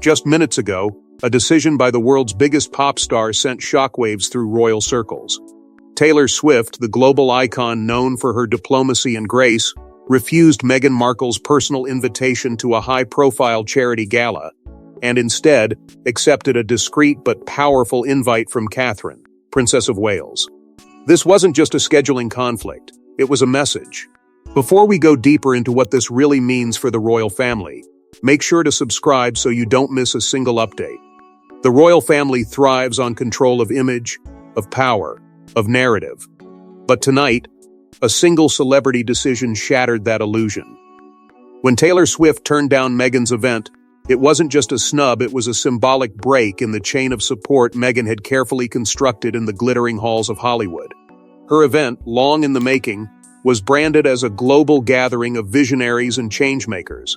Just minutes ago, a decision by the world's biggest pop star sent shockwaves through royal circles. Taylor Swift, the global icon known for her diplomacy and grace, refused Meghan Markle's personal invitation to a high-profile charity gala, and instead accepted a discreet but powerful invite from Catherine, Princess of Wales. This wasn't just a scheduling conflict, it was a message. Before we go deeper into what this really means for the royal family, make sure to subscribe so you don't miss a single update. The royal family thrives on control of image, of power, of narrative. But tonight, a single celebrity decision shattered that illusion. When Taylor Swift turned down Meghan's event, it wasn't just a snub, it was a symbolic break in the chain of support Meghan had carefully constructed in the glittering halls of Hollywood. Her event, long in the making, was branded as a global gathering of visionaries and changemakers,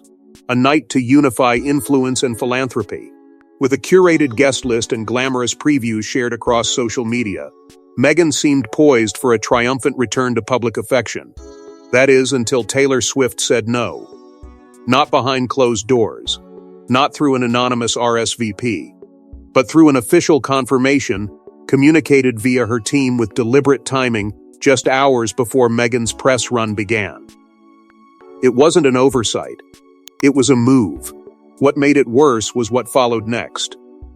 a night to unify influence and philanthropy. With a curated guest list and glamorous previews shared across social media, Meghan seemed poised for a triumphant return to public affection. That is, until Taylor Swift said no. Not behind closed doors, not through an anonymous RSVP, but through an official confirmation communicated via her team with deliberate timing just hours before Meghan's press run began. It wasn't an oversight. It was a move. What made it worse was what followed next.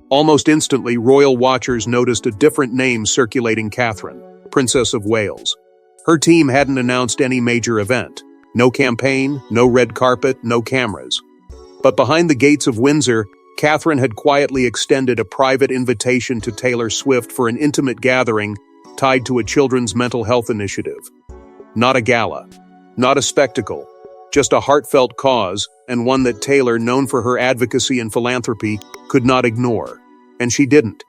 Almost instantly, royal watchers noticed a different name circulating: Catherine, Princess of Wales. Her team hadn't announced any major event. No campaign, no red carpet, no cameras. But behind the gates of Windsor, Catherine had quietly extended a private invitation to Taylor Swift for an intimate gathering tied to a children's mental health initiative. Not a gala, not a spectacle, just a heartfelt cause, and one that Taylor, known for her advocacy and philanthropy, could not ignore. And she didn't.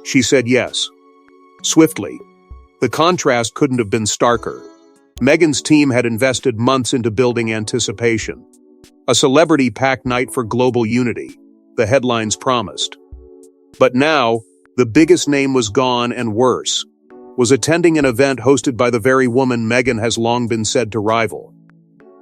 She said yes. Swiftly. The contrast couldn't have been starker. Meghan's team had invested months into building anticipation. A celebrity-packed night for global unity, the headlines promised. But now, the biggest name was gone, and worse, was attending an event hosted by the very woman Meghan has long been said to rival.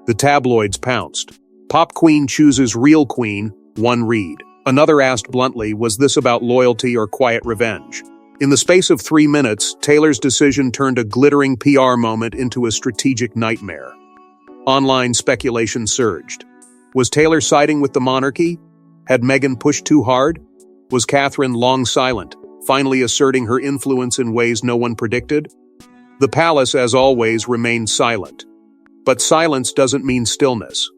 The tabloids pounced. Pop queen chooses real queen, one read. Another asked bluntly, was this about loyalty or quiet revenge? In the space of 3 minutes, Taylor's decision turned a glittering PR moment into a strategic nightmare. Online speculation surged. Was Taylor siding with the monarchy? Had Meghan pushed too hard? Was Catherine, long silent, finally asserting her influence in ways no one predicted? The palace, as always, remained silent. But silence doesn't mean stillness.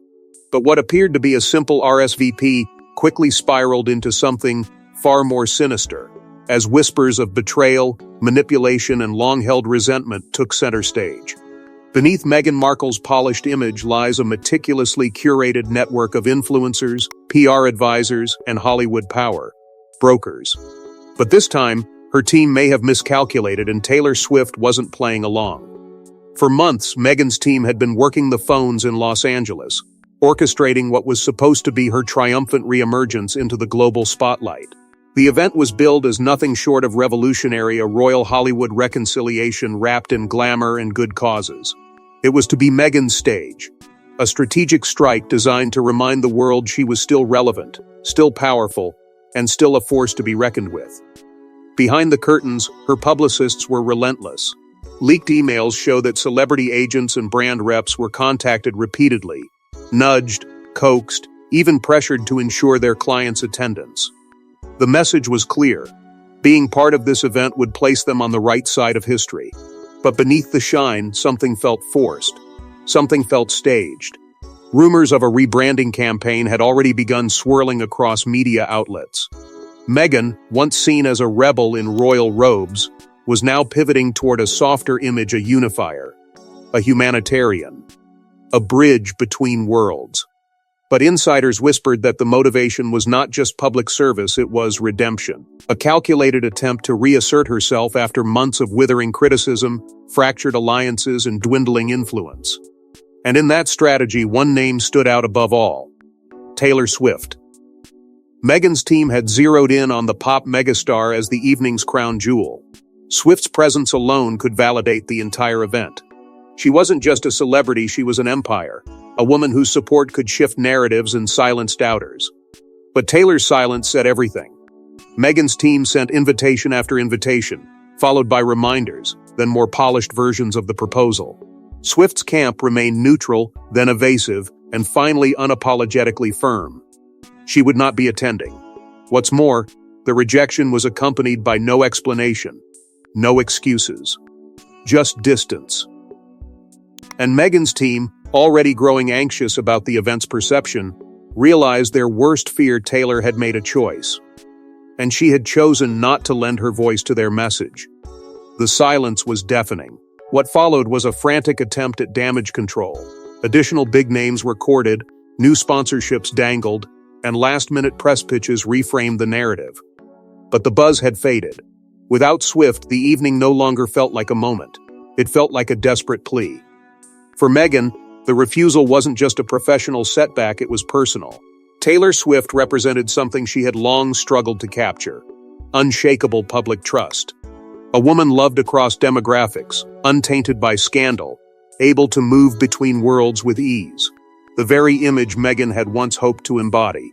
But what appeared to be a simple RSVP quickly spiraled into something far more sinister, as whispers of betrayal, manipulation, and long-held resentment took center stage. Beneath Meghan Markle's polished image lies a meticulously curated network of influencers, PR advisors, and Hollywood power brokers. But this time, her team may have miscalculated, and Taylor Swift wasn't playing along. For months, Meghan's team had been working the phones in Los Angeles, orchestrating what was supposed to be her triumphant reemergence into the global spotlight. The event was billed as nothing short of revolutionary, a royal Hollywood reconciliation wrapped in glamour and good causes. It was to be Meghan's stage, a strategic strike designed to remind the world she was still relevant, still powerful, and still a force to be reckoned with. Behind the curtains, her publicists were relentless. Leaked emails show that celebrity agents and brand reps were contacted repeatedly, nudged, coaxed, even pressured to ensure their clients' attendance. The message was clear. Being part of this event would place them on the right side of history. But beneath the shine, something felt forced. Something felt staged. Rumors of a rebranding campaign had already begun swirling across media outlets. Meghan, once seen as a rebel in royal robes, was now pivoting toward a softer image, a unifier, a humanitarian, a bridge between worlds. But insiders whispered that the motivation was not just public service, it was redemption. A calculated attempt to reassert herself after months of withering criticism, fractured alliances, and dwindling influence. And in that strategy, one name stood out above all: Taylor Swift. Meghan's team had zeroed in on the pop megastar as the evening's crown jewel. Swift's presence alone could validate the entire event. She wasn't just a celebrity, she was an empire, a woman whose support could shift narratives and silence doubters. But Taylor's silence said everything. Meghan's team sent invitation after invitation, followed by reminders, then more polished versions of the proposal. Swift's camp remained neutral, then evasive, and finally unapologetically firm. She would not be attending. What's more, the rejection was accompanied by no explanation, no excuses, just distance. And Meghan's team, already growing anxious about the event's perception, realized their worst fear: Taylor had made a choice. And she had chosen not to lend her voice to their message. The silence was deafening. What followed was a frantic attempt at damage control. Additional big names were courted, new sponsorships dangled, and last-minute press pitches reframed the narrative. But the buzz had faded. Without Swift, the evening no longer felt like a moment. It felt like a desperate plea. For Meghan, the refusal wasn't just a professional setback, it was personal. Taylor Swift represented something she had long struggled to capture: unshakable public trust. A woman loved across demographics, untainted by scandal, able to move between worlds with ease. The very image Meghan had once hoped to embody.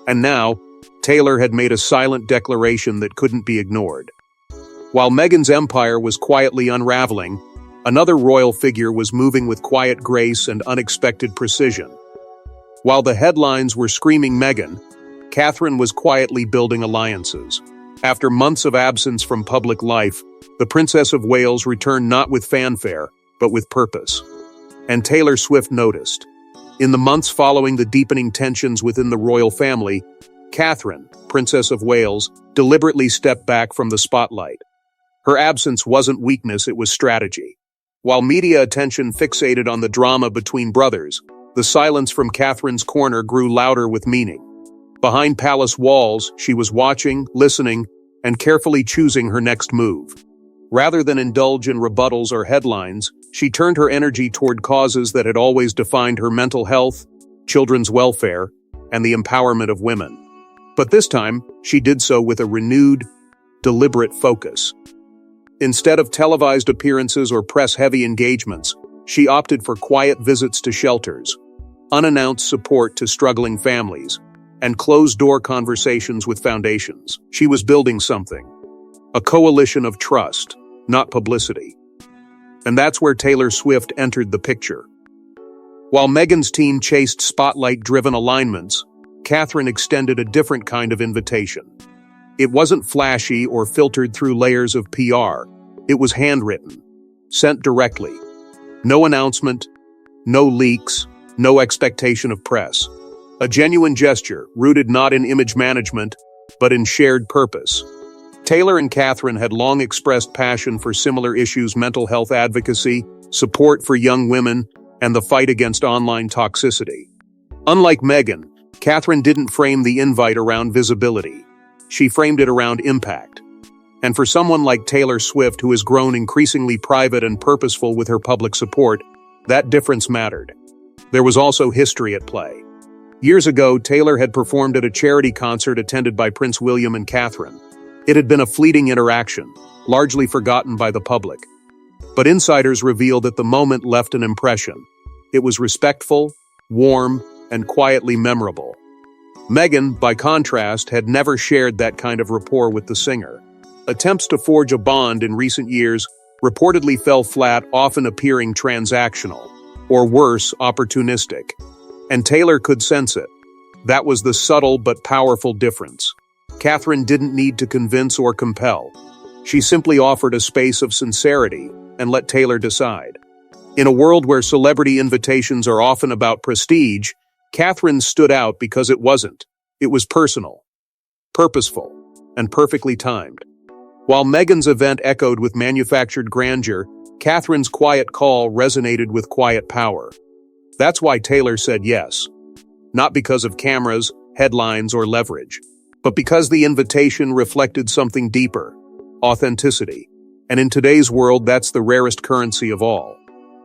And now, Taylor had made a silent declaration that couldn't be ignored. While Meghan's empire was quietly unraveling, another royal figure was moving with quiet grace and unexpected precision. While the headlines were screaming Meghan, Catherine was quietly building alliances. After months of absence from public life, the Princess of Wales returned not with fanfare, but with purpose. And Taylor Swift noticed. In the months following the deepening tensions within the royal family, Catherine, Princess of Wales, deliberately stepped back from the spotlight. Her absence wasn't weakness, it was strategy. While media attention fixated on the drama between brothers, the silence from Catherine's corner grew louder with meaning. Behind palace walls, she was watching, listening, and carefully choosing her next move. Rather than indulge in rebuttals or headlines, she turned her energy toward causes that had always defined her: mental health, children's welfare, and the empowerment of women. But this time, she did so with a renewed, deliberate focus. Instead of televised appearances or press-heavy engagements, she opted for quiet visits to shelters, unannounced support to struggling families, and closed-door conversations with foundations. She was building something, a coalition of trust, not publicity. And that's where Taylor Swift entered the picture. While Meghan's team chased spotlight-driven alignments, Catherine extended a different kind of invitation. It wasn't flashy or filtered through layers of PR. It was handwritten, sent directly. No announcement, no leaks, no expectation of press. A genuine gesture, rooted not in image management, but in shared purpose. Taylor and Catherine had long expressed passion for similar issues: mental health advocacy, support for young women, and the fight against online toxicity. Unlike Meghan, Catherine didn't frame the invite around visibility. She framed it around impact. And for someone like Taylor Swift, who has grown increasingly private and purposeful with her public support, that difference mattered. There was also history at play. Years ago, Taylor had performed at a charity concert attended by Prince William and Catherine. It had been a fleeting interaction, largely forgotten by the public. But insiders revealed that the moment left an impression. It was respectful, warm, and quietly memorable. Meghan, by contrast, had never shared that kind of rapport with the singer. Attempts to forge a bond in recent years reportedly fell flat, often appearing transactional, or worse, opportunistic. And Taylor could sense it. That was the subtle but powerful difference. Catherine didn't need to convince or compel. She simply offered a space of sincerity and let Taylor decide. In a world where celebrity invitations are often about prestige, Catherine stood out because it wasn't. It was personal, purposeful, and perfectly timed. While Meghan's event echoed with manufactured grandeur, Catherine's quiet call resonated with quiet power. That's why Taylor said yes. Not because of cameras, headlines, or leverage, but because the invitation reflected something deeper: authenticity. And in today's world, that's the rarest currency of all.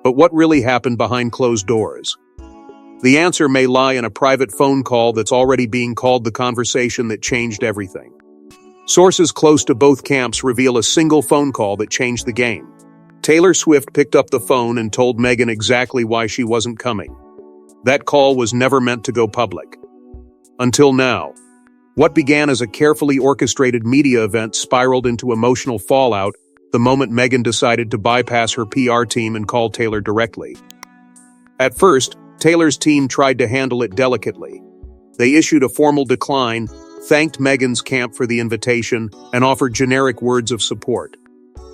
But what really happened behind closed doors? The answer may lie in a private phone call that's already being called the conversation that changed everything. Sources close to both camps reveal a single phone call that changed the game. Taylor Swift picked up the phone and told Meghan exactly why she wasn't coming. That call was never meant to go public. Until now. What began as a carefully orchestrated media event spiraled into emotional fallout the moment Meghan decided to bypass her PR team and call Taylor directly. At first, Taylor's team tried to handle it delicately. They issued a formal decline, thanked Meghan's camp for the invitation, and offered generic words of support.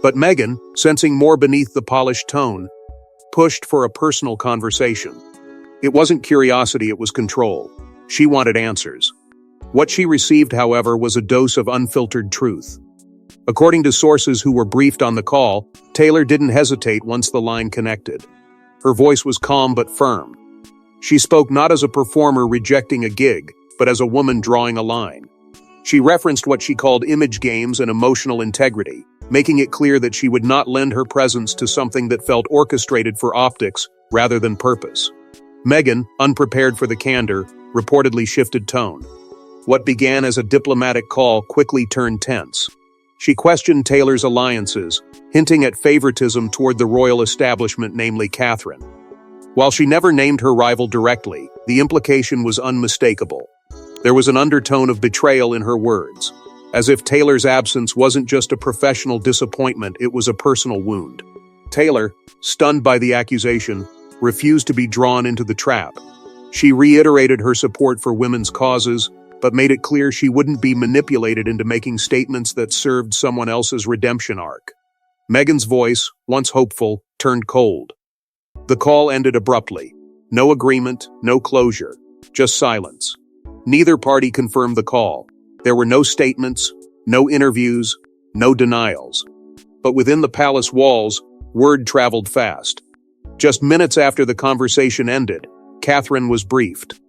But Meghan, sensing more beneath the polished tone, pushed for a personal conversation. It wasn't curiosity, it was control. She wanted answers. What she received, however, was a dose of unfiltered truth. According to sources who were briefed on the call, Taylor didn't hesitate once the line connected. Her voice was calm but firm. She spoke not as a performer rejecting a gig, but as a woman drawing a line. She referenced what she called image games and emotional integrity, making it clear that she would not lend her presence to something that felt orchestrated for optics rather than purpose. Meghan, unprepared for the candor, reportedly shifted tone. What began as a diplomatic call quickly turned tense. She questioned Taylor's alliances, hinting at favoritism toward the royal establishment, namely Catherine. While she never named her rival directly, the implication was unmistakable. There was an undertone of betrayal in her words, as if Taylor's absence wasn't just a professional disappointment, it was a personal wound. Taylor, stunned by the accusation, refused to be drawn into the trap. She reiterated her support for women's causes, but made it clear she wouldn't be manipulated into making statements that served someone else's redemption arc. Meghan's voice, once hopeful, turned cold. The call ended abruptly. No agreement, no closure, just silence. Neither party confirmed the call. There were no statements, no interviews, no denials. But within the palace walls, word traveled fast. Just minutes after the conversation ended, Catherine was briefed.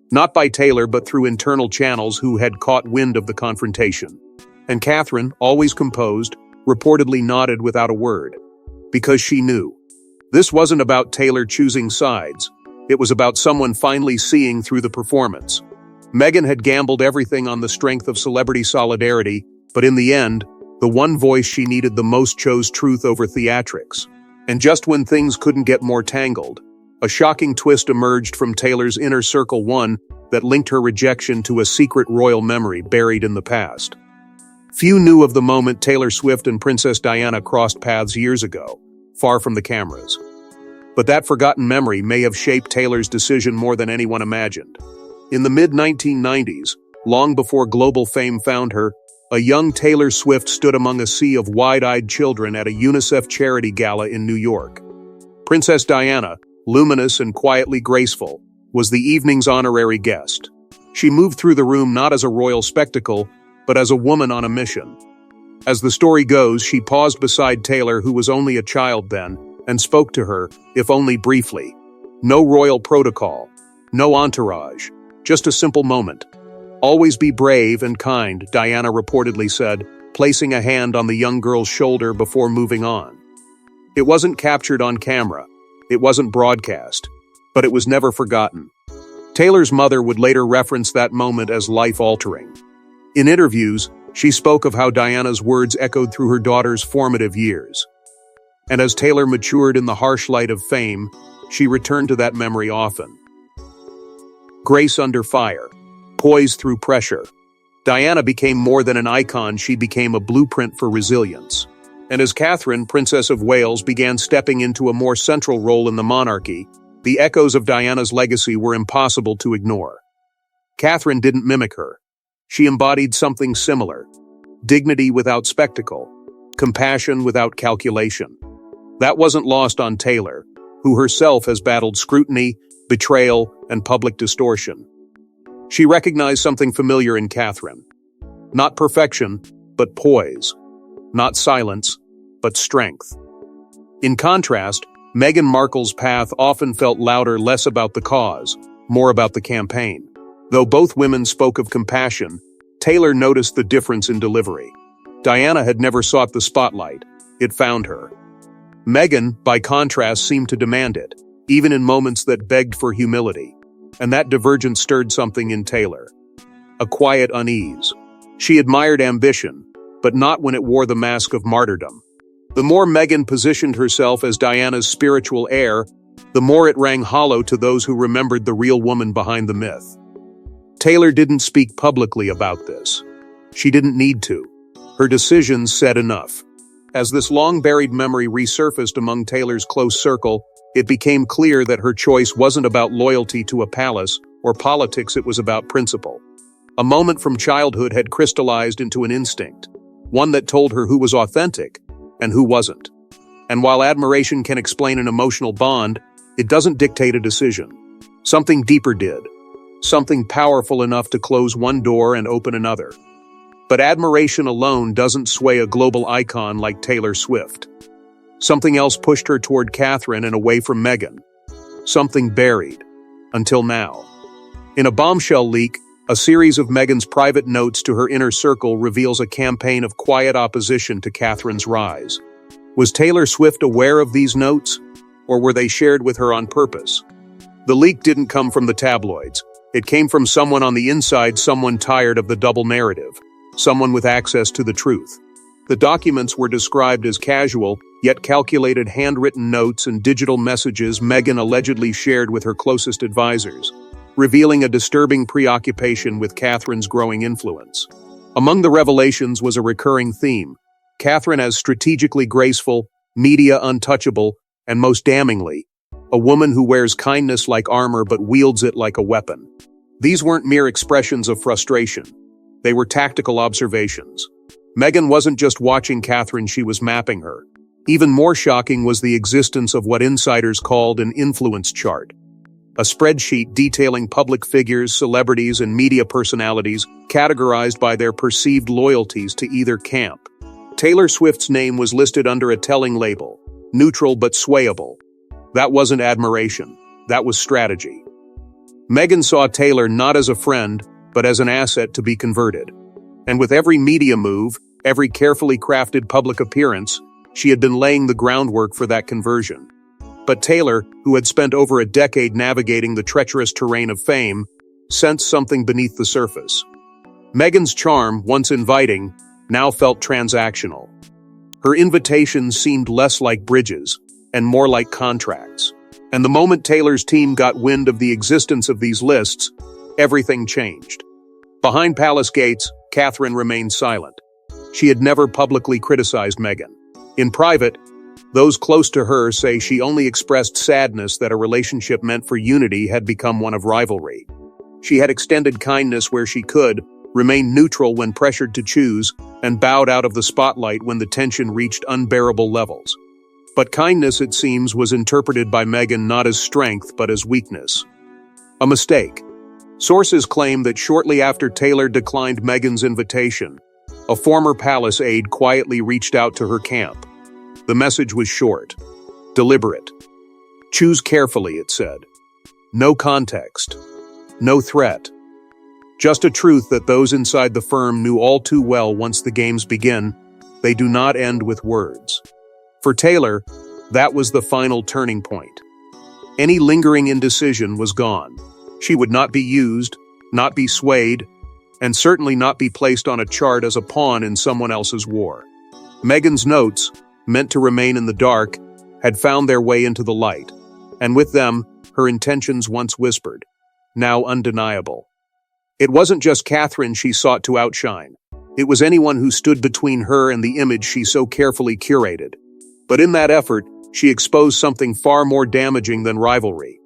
Not by Taylor, but through internal channels who had caught wind of the confrontation. And Catherine, always composed, reportedly nodded without a word. Because she knew. This wasn't about Taylor choosing sides. It was about someone finally seeing through the performance. Meghan had gambled everything on the strength of celebrity solidarity, but in the end, the one voice she needed the most chose truth over theatrics. And just when things couldn't get more tangled, a shocking twist emerged from Taylor's inner circle, one that linked her rejection to a secret royal memory buried in the past. Few knew of the moment Taylor Swift and Princess Diana crossed paths years ago, far from the cameras. But that forgotten memory may have shaped Taylor's decision more than anyone imagined. In the mid-1990s, long before global fame found her, a young Taylor Swift stood among a sea of wide-eyed children at a UNICEF charity gala in New York. Princess Diana, luminous and quietly graceful, was the evening's honorary guest. She moved through the room not as a royal spectacle, but as a woman on a mission. As the story goes, she paused beside Taylor, who was only a child then, and spoke to her, if only briefly. No royal protocol, no entourage, just a simple moment. "Always be brave and kind," Diana reportedly said, placing a hand on the young girl's shoulder before moving on. It wasn't captured on camera. It wasn't broadcast, but it was never forgotten. Taylor's mother would later reference that moment as life-altering. In interviews, she spoke of how Diana's words echoed through her daughter's formative years. And as Taylor matured in the harsh light of fame, she returned to that memory often. Grace under fire, poise through pressure. Diana became more than an icon, she became a blueprint for resilience. And as Catherine, Princess of Wales, began stepping into a more central role in the monarchy, the echoes of Diana's legacy were impossible to ignore. Catherine didn't mimic her. She embodied something similar: dignity without spectacle, compassion without calculation. That wasn't lost on Taylor, who herself has battled scrutiny, betrayal, and public distortion. She recognized something familiar in Catherine. Not perfection, but poise. Not silence, but strength. In contrast, Meghan Markle's path often felt louder, less about the cause, more about the campaign. Though both women spoke of compassion, Taylor noticed the difference in delivery. Diana had never sought the spotlight. It found her. Meghan, by contrast, seemed to demand it, even in moments that begged for humility. And that divergence stirred something in Taylor. A quiet unease. She admired ambition, but not when it wore the mask of martyrdom. The more Meghan positioned herself as Diana's spiritual heir, the more it rang hollow to those who remembered the real woman behind the myth. Taylor didn't speak publicly about this. She didn't need to. Her decisions said enough. As this long-buried memory resurfaced among Taylor's close circle, it became clear that her choice wasn't about loyalty to a palace or politics, it was about principle. A moment from childhood had crystallized into an instinct, one that told her who was authentic and who wasn't. And while admiration can explain an emotional bond, it doesn't dictate a decision. Something deeper did. Something powerful enough to close one door and open another. But admiration alone doesn't sway a global icon like Taylor Swift. Something else pushed her toward Catherine and away from Meghan. Something buried. Until now. In a bombshell leak, a series of Meghan's private notes to her inner circle reveals a campaign of quiet opposition to Catherine's rise. Was Taylor Swift aware of these notes, or were they shared with her on purpose? The leak didn't come from the tabloids. It came from someone on the inside, someone tired of the double narrative, someone with access to the truth. The documents were described as casual, yet calculated handwritten notes and digital messages Meghan allegedly shared with her closest advisors, revealing a disturbing preoccupation with Catherine's growing influence. Among the revelations was a recurring theme: Catherine as strategically graceful, media untouchable, and most damningly, a woman who wears kindness like armor but wields it like a weapon. These weren't mere expressions of frustration. They were tactical observations. Meghan wasn't just watching Catherine, she was mapping her. Even more shocking was the existence of what insiders called an influence chart. A spreadsheet detailing public figures, celebrities, and media personalities categorized by their perceived loyalties to either camp. Taylor Swift's name was listed under a telling label: neutral but swayable. That wasn't admiration. That was strategy. Meghan saw Taylor not as a friend, but as an asset to be converted. And with every media move, every carefully crafted public appearance, she had been laying the groundwork for that conversion. But Taylor, who had spent over a decade navigating the treacherous terrain of fame, sensed something beneath the surface. Meghan's charm, once inviting, now felt transactional. Her invitations seemed less like bridges and more like contracts. And the moment Taylor's team got wind of the existence of these lists, everything changed. Behind palace gates, Catherine remained silent. She had never publicly criticized Meghan. In private, those close to her say she only expressed sadness that a relationship meant for unity had become one of rivalry. She had extended kindness where she could, remained neutral when pressured to choose, and bowed out of the spotlight when the tension reached unbearable levels. But kindness, it seems, was interpreted by Meghan not as strength but as weakness. A mistake. Sources claim that shortly after Taylor declined Meghan's invitation, a former palace aide quietly reached out to her camp. The message was short, deliberate. Choose carefully, it said. No context. No threat. Just a truth that those inside the firm knew all too well: once the games begin, they do not end with words. For Taylor, that was the final turning point. Any lingering indecision was gone. She would not be used, not be swayed, and certainly not be placed on a chart as a pawn in someone else's war. Meghan's notes, meant to remain in the dark, had found their way into the light, and with them, her intentions once whispered, now undeniable. It wasn't just Catherine she sought to outshine. It was anyone who stood between her and the image she so carefully curated. But in that effort, she exposed something far more damaging than rivalry.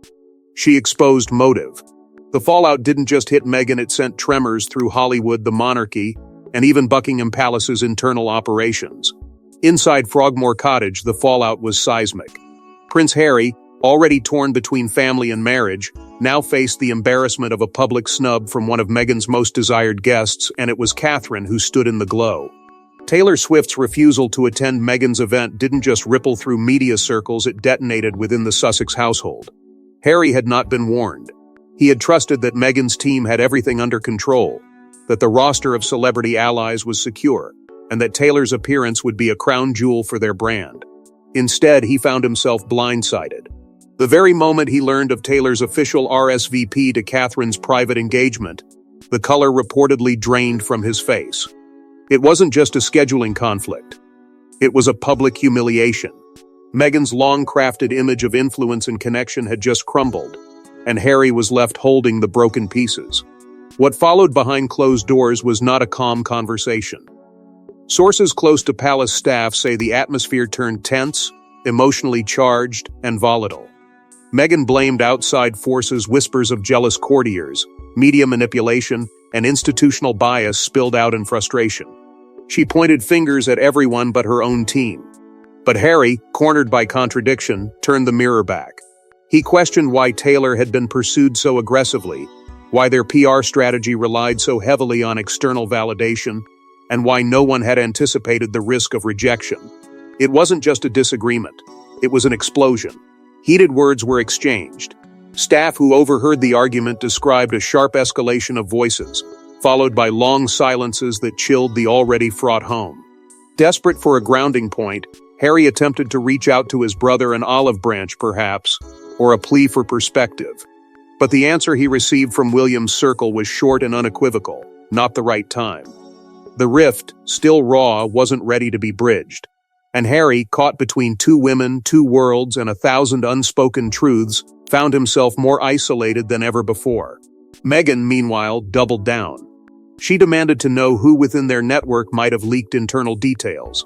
She exposed motive. The fallout didn't just hit Meghan, it sent tremors through Hollywood, the monarchy, and even Buckingham Palace's internal operations. Inside Frogmore Cottage, the fallout was seismic. Prince Harry, already torn between family and marriage, now faced the embarrassment of a public snub from one of Meghan's most desired guests, and it was Catherine who stood in the glow. Taylor Swift's refusal to attend Meghan's event didn't just ripple through media circles, it detonated within the Sussex household. Harry had not been warned. He had trusted that Meghan's team had everything under control, that the roster of celebrity allies was secure, and that Taylor's appearance would be a crown jewel for their brand. Instead, he found himself blindsided. The very moment he learned of Taylor's official RSVP to Catherine's private engagement, the color reportedly drained from his face. It wasn't just a scheduling conflict. It was a public humiliation. Meghan's long-crafted image of influence and connection had just crumbled, and Harry was left holding the broken pieces. What followed behind closed doors was not a calm conversation. Sources close to palace staff say the atmosphere turned tense, emotionally charged, and volatile. Meghan blamed outside forces. Whispers of jealous courtiers, media manipulation, and institutional bias spilled out in frustration. She pointed fingers at everyone but her own team. But Harry, cornered by contradiction, turned the mirror back. He questioned why Taylor had been pursued so aggressively, why their PR strategy relied so heavily on external validation, and why no one had anticipated the risk of rejection. It wasn't just a disagreement. It was an explosion. Heated words were exchanged. Staff who overheard the argument described a sharp escalation of voices, followed by long silences that chilled the already fraught home. Desperate for a grounding point, Harry attempted to reach out to his brother, an olive branch perhaps, or a plea for perspective. But the answer he received from William's circle was short and unequivocal: not the right time. The rift, still raw, wasn't ready to be bridged. And Harry, caught between two women, two worlds, and 1,000 unspoken truths, found himself more isolated than ever before. Meghan, meanwhile, doubled down. She demanded to know who within their network might have leaked internal details.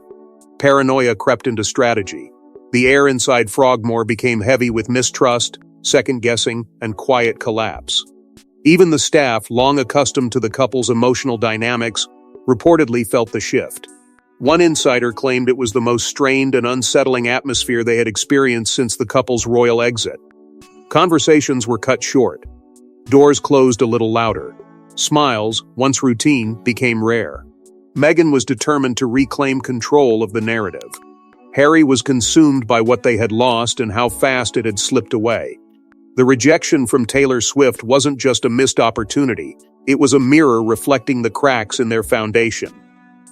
Paranoia crept into strategy. The air inside Frogmore became heavy with mistrust, second-guessing, and quiet collapse. Even the staff, long accustomed to the couple's emotional dynamics, reportedly felt the shift. One insider claimed it was the most strained and unsettling atmosphere they had experienced since the couple's royal exit. Conversations were cut short. Doors closed a little louder. Smiles, once routine, became rare. Meghan was determined to reclaim control of the narrative. Harry was consumed by what they had lost and how fast it had slipped away. The rejection from Taylor Swift wasn't just a missed opportunity, it was a mirror reflecting the cracks in their foundation.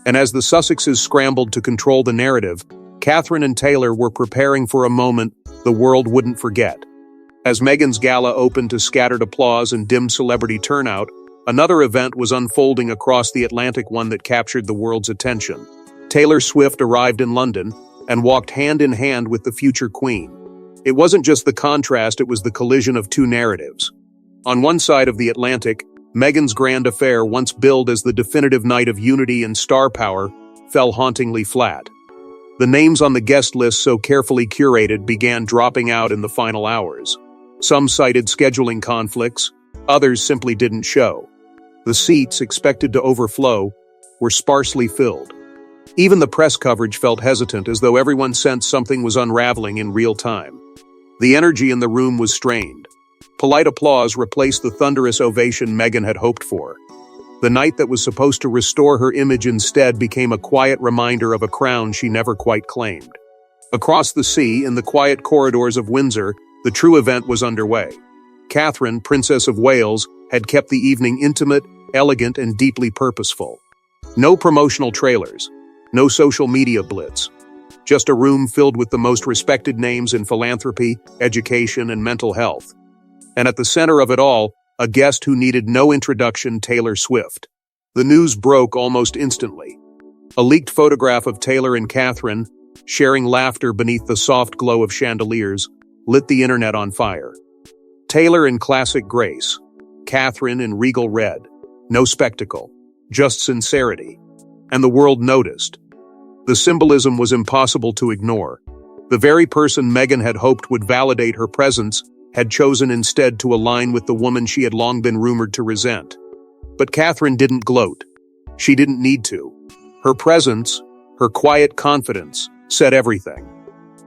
And as the Sussexes scrambled to control the narrative, Catherine and Taylor were preparing for a moment the world wouldn't forget. As Meghan's gala opened to scattered applause and dim celebrity turnout, another event was unfolding across the Atlantic, one that captured the world's attention. Taylor Swift arrived in London and walked hand in hand with the future queen. It wasn't just the contrast, it was the collision of two narratives. On one side of the Atlantic, Meghan's grand affair, once billed as the definitive night of unity and star power, fell hauntingly flat. The names on the guest list, so carefully curated, began dropping out in the final hours. Some cited scheduling conflicts, others simply didn't show. The seats, expected to overflow, were sparsely filled. Even the press coverage felt hesitant, as though everyone sensed something was unraveling in real time. The energy in the room was strained. Polite applause replaced the thunderous ovation Meghan had hoped for. The night that was supposed to restore her image instead became a quiet reminder of a crown she never quite claimed. Across the sea, in the quiet corridors of Windsor, the true event was underway. Catherine, Princess of Wales, had kept the evening intimate, elegant, and deeply purposeful. No promotional trailers, no social media blitz. Just a room filled with the most respected names in philanthropy, education, and mental health. And at the center of it all, a guest who needed no introduction: Taylor Swift. The news broke almost instantly. A leaked photograph of Taylor and Catherine, sharing laughter beneath the soft glow of chandeliers, lit the internet on fire. Taylor in classic grace, Catherine in regal red. No spectacle, just sincerity. And the world noticed. The symbolism was impossible to ignore. The very person Meghan had hoped would validate her presence had chosen instead to align with the woman she had long been rumored to resent. But Catherine didn't gloat. She didn't need to. Her presence, her quiet confidence, said everything.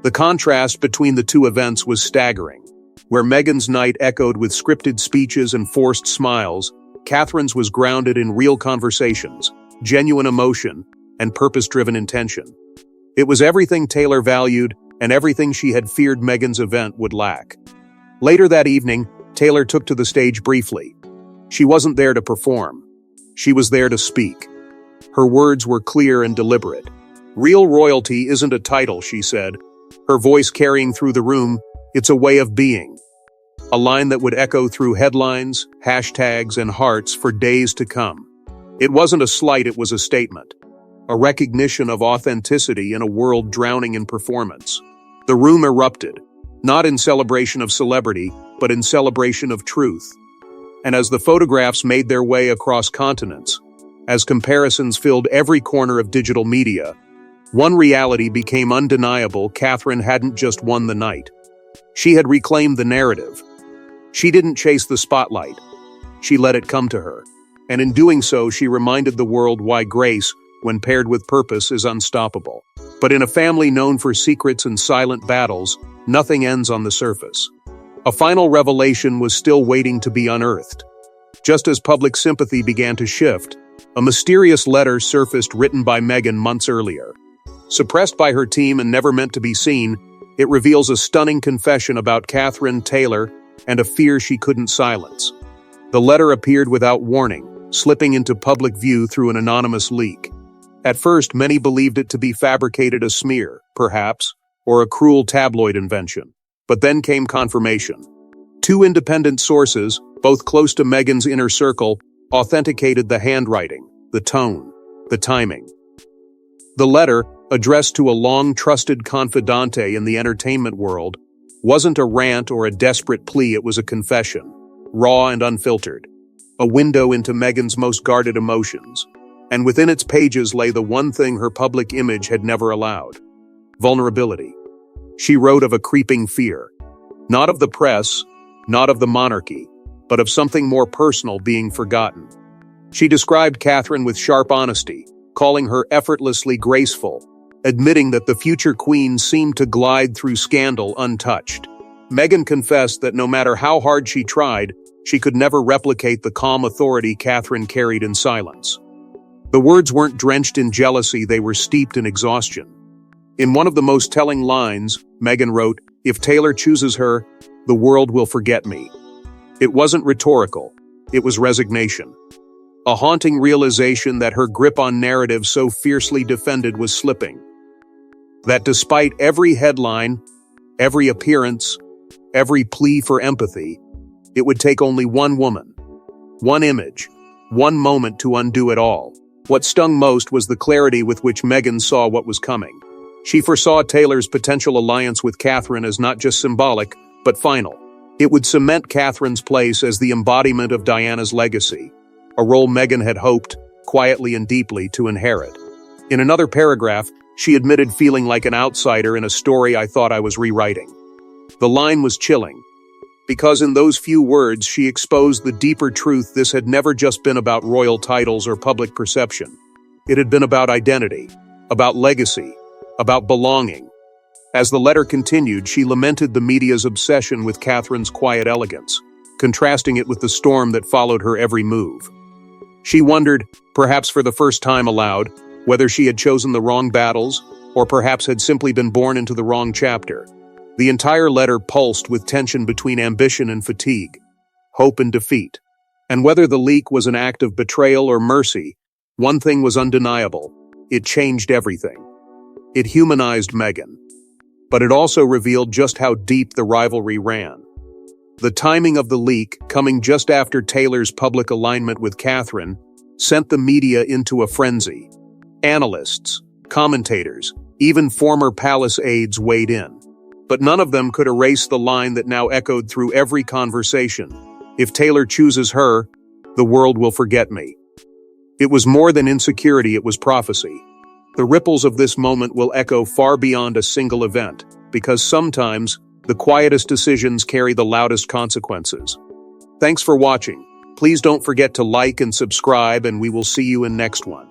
The contrast between the two events was staggering. Where Meghan's night echoed with scripted speeches and forced smiles, Catherine's was grounded in real conversations, genuine emotion, and purpose-driven intention. It was everything Taylor valued and everything she had feared Meghan's event would lack. Later that evening, Taylor took to the stage briefly. She wasn't there to perform. She was there to speak. Her words were clear and deliberate. "Real royalty isn't a title," she said, her voice carrying through the room. "It's a way of being." A line that would echo through headlines, hashtags, and hearts for days to come. It wasn't a slight, it was a statement. A recognition of authenticity in a world drowning in performance. The room erupted. Not in celebration of celebrity, but in celebration of truth. And as the photographs made their way across continents, as comparisons filled every corner of digital media, one reality became undeniable: Catherine hadn't just won the night. She had reclaimed the narrative. She didn't chase the spotlight. She let it come to her. And in doing so, she reminded the world why grace, when paired with purpose, is unstoppable. But in a family known for secrets and silent battles, nothing ends on the surface. A final revelation was still waiting to be unearthed. Just as public sympathy began to shift, a mysterious letter surfaced written by Meghan months earlier. Suppressed by her team and never meant to be seen, it reveals a stunning confession about Catherine Taylor and a fear she couldn't silence. The letter appeared without warning, slipping into public view through an anonymous leak. At first, many believed it to be fabricated, a smear, perhaps, or a cruel tabloid invention. But then came confirmation. Two independent sources, both close to Meghan's inner circle, authenticated the handwriting, the tone, the timing. The letter, addressed to a long-trusted confidante in the entertainment world, wasn't a rant or a desperate plea. It was a confession, raw and unfiltered, a window into Meghan's most guarded emotions. And within its pages lay the one thing her public image had never allowed: vulnerability. She wrote of a creeping fear, not of the press, not of the monarchy, but of something more personal being forgotten. She described Catherine with sharp honesty, calling her effortlessly graceful, admitting that the future queen seemed to glide through scandal untouched. Meghan confessed that no matter how hard she tried, she could never replicate the calm authority Catherine carried in silence. The words weren't drenched in jealousy, they were steeped in exhaustion. In one of the most telling lines, Meghan wrote, "If Taylor chooses her, the world will forget me." It wasn't rhetorical, it was resignation. A haunting realization that her grip on narrative so fiercely defended was slipping. That despite every headline, every appearance, every plea for empathy, it would take only one woman, one image, one moment to undo it all. What stung most was the clarity with which Meghan saw what was coming. She foresaw Taylor's potential alliance with Catherine as not just symbolic, but final. It would cement Catherine's place as the embodiment of Diana's legacy, a role Meghan had hoped, quietly and deeply, to inherit. In another paragraph, she admitted feeling like an outsider in a story I thought I was rewriting. The line was chilling, because in those few words she exposed the deeper truth: this had never just been about royal titles or public perception. It had been about identity, about legacy, about belonging. As the letter continued, she lamented the media's obsession with Catherine's quiet elegance, contrasting it with the storm that followed her every move. She wondered, perhaps for the first time aloud, whether she had chosen the wrong battles, or perhaps had simply been born into the wrong chapter. The entire letter pulsed with tension between ambition and fatigue, hope and defeat. And whether the leak was an act of betrayal or mercy, one thing was undeniable: it changed everything. It humanized Meghan. But it also revealed just how deep the rivalry ran. The timing of the leak, coming just after Taylor's public alignment with Catherine, sent the media into a frenzy. Analysts, commentators, even former palace aides weighed in. But none of them could erase the line that now echoed through every conversation: "If Taylor chooses her, the world will forget me." It was more than insecurity, it was prophecy. The ripples of this moment will echo far beyond a single event, because sometimes the quietest decisions carry the loudest consequences. Thanks for watching. Please don't forget to like and subscribe, and we will see you in next one.